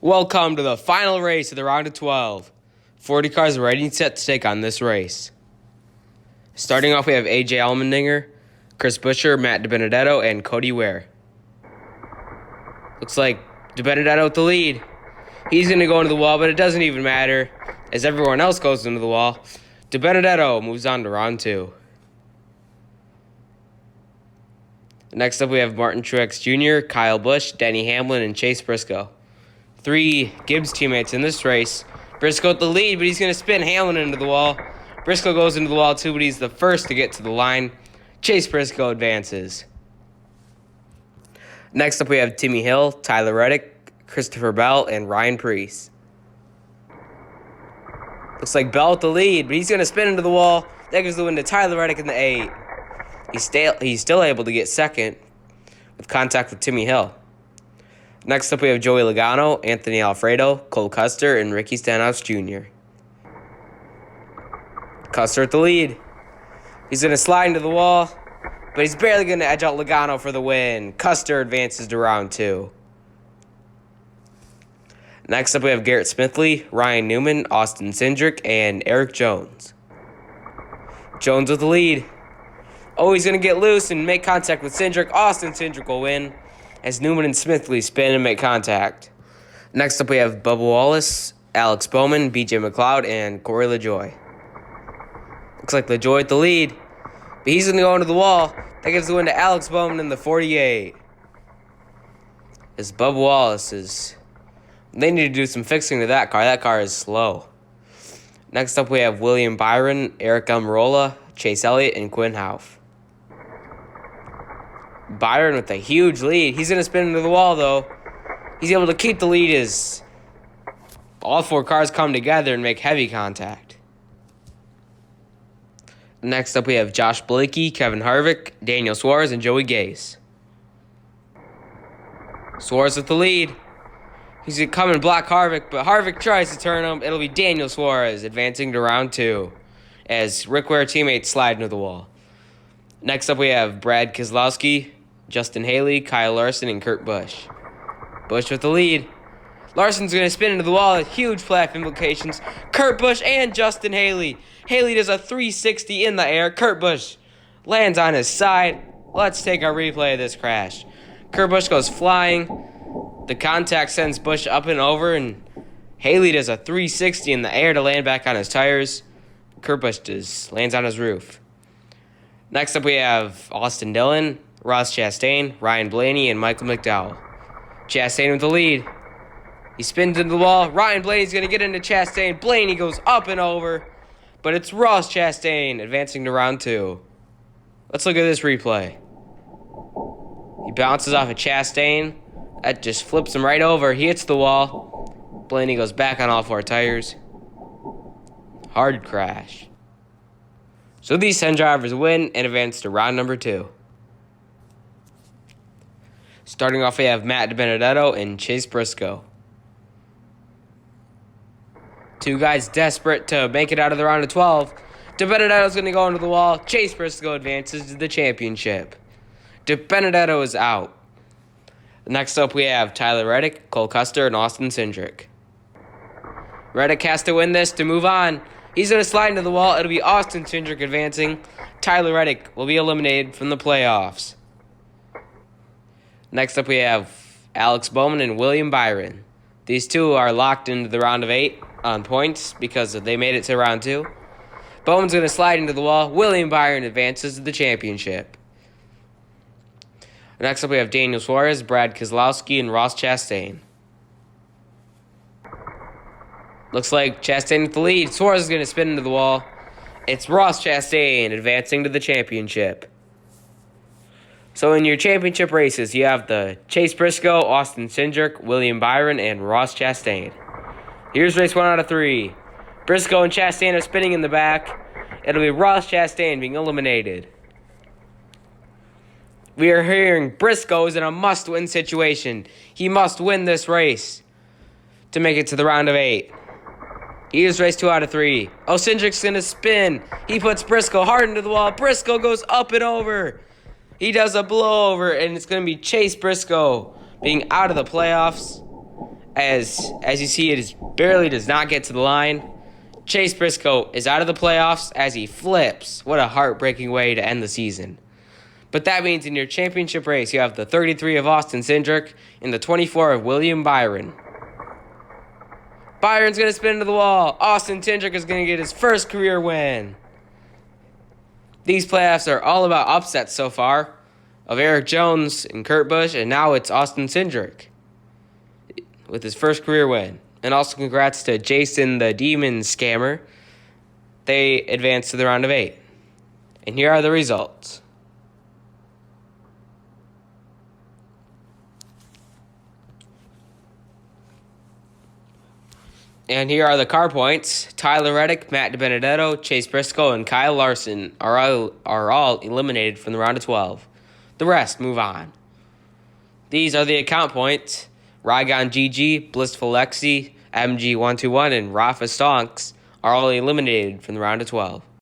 Welcome to the final race of the round of 12. 40 cars are ready and set to take on this race. Starting off, we have AJ Allmendinger, Chris Buescher, Matt DiBenedetto, and Cody Ware. Looks like DiBenedetto with the lead. He's going to go into the wall, but it doesn't even matter as everyone else goes into the wall. DiBenedetto moves on to round 2. Next up, we have Martin Truex Jr., Kyle Busch, Denny Hamlin, and Chase Briscoe. 3 Gibbs teammates in this race. Briscoe with the lead, but he's going to spin Hamlin into the wall. Briscoe goes into the wall too, but he's the first to get to the line. Chase Briscoe advances. Next up, we have Timmy Hill, Tyler Reddick, Christopher Bell, and Ryan Preece. Looks like Bell with the lead, but he's going to spin into the wall. That gives the win to Tyler Reddick in the 8. He's still able to get second with contact with Timmy Hill. Next up, we have Joey Logano, Anthony Alfredo, Cole Custer, and Ricky Stenhouse Jr. Custer at the lead. He's going to slide into the wall, but he's barely going to edge out Logano for the win. Custer advances to round 2. Next up, we have Garrett Smithley, Ryan Newman, Austin Cindric, and Eric Jones. Jones with the lead. Oh, he's going to get loose and make contact with Cindric. Austin Cindric will win as Newman and Smithley spin and make contact. Next up, we have Bubba Wallace, Alex Bowman, BJ McLeod, and Corey LaJoie. Looks like LaJoie at the lead, but he's going to go into the wall. That gives the win to Alex Bowman in the 48. As Bubba Wallace they need to do some fixing to that car. That car is slow. Next up, we have William Byron, Eric Almirola, Chase Elliott, and Quinn Houff. Byron with a huge lead. He's going to spin into the wall, though. He's able to keep the lead as all 4 cars come together and make heavy contact. Next up, we have Josh Blakey, Kevin Harvick, Daniel Suarez, and Joey Gase. Suarez with the lead. He's going to come and block Harvick, but Harvick tries to turn him. It'll be Daniel Suarez advancing to round 2 as Rick Ware teammates slide into the wall. Next up, we have Brad Keselowski, Justin Haley, Kyle Larson, and Kurt Busch. Busch with the lead. Larson's going to spin into the wall with huge playoff implications. Kurt Busch and Justin Haley. Haley does a 360 in the air. Kurt Busch lands on his side. Let's take a replay of this crash. Kurt Busch goes flying. The contact sends Busch up and over, and Haley does a 360 in the air to land back on his tires. Kurt Busch lands on his roof. Next up, we have Austin Dillon, Ross Chastain, Ryan Blaney, and Michael McDowell. Chastain with the lead. He spins into the wall. Ryan Blaney's going to get into Chastain. Blaney goes up and over, but it's Ross Chastain advancing to round 2. Let's look at this replay. He bounces off of Chastain. That just flips him right over. He hits the wall. Blaney goes back on all 4 tires. Hard crash. So these 10 drivers win and advance to round number 2. Starting off, we have Matt DiBenedetto and Chase Briscoe. 2 guys desperate to make it out of the round of 12. DiBenedetto's going to go into the wall. Chase Briscoe advances to the championship. DiBenedetto is out. Next up, we have Tyler Reddick, Cole Custer, and Austin Cindric. Reddick has to win this to move on. He's going to slide into the wall. It'll be Austin Cindric advancing. Tyler Reddick will be eliminated from the playoffs. Next up, we have Alex Bowman and William Byron. These 2 are locked into the round of 8 on points because they made it to round 2. Bowman's going to slide into the wall. William Byron advances to the championship. Next up, we have Daniel Suarez, Brad Keselowski, and Ross Chastain. Looks like Chastain with the lead. Suarez is going to spin into the wall. It's Ross Chastain advancing to the championship. So in your championship races, you have the Chase Briscoe, Austin Cindric, William Byron, and Ross Chastain. Here's race 1 out of 3. Briscoe and Chastain are spinning in the back. It'll be Ross Chastain being eliminated. We are hearing Briscoe is in a must-win situation. He must win this race to make it to the round of 8. Here's race 2 out of 3. Oh, Cindric's going to spin. He puts Briscoe hard into the wall. Briscoe goes up and over. He does a blowover, and it's going to be Chase Briscoe being out of the playoffs As you see, barely does not get to the line. Chase Briscoe is out of the playoffs as he flips. What a heartbreaking way to end the season. But that means in your championship race, you have the 33 of Austin Cindric and the 24 of William Byron. Byron's going to spin into the wall. Austin Cindric is going to get his first career win. These playoffs are all about upsets so far of Erik Jones and Kurt Busch, and now it's Austin Cindric with his first career win. And also congrats to Jason the Demon Scammer. They advanced to the round of 8. And here are the results. And here are the car points. Tyler Reddick, Matt DiBenedetto, Chase Briscoe, and Kyle Larson are all eliminated from the round of 12. The rest move on. These are the account points. Rygon GG, Blissful Lexi, MG121, and Rafa Stonks are all eliminated from the round of 12.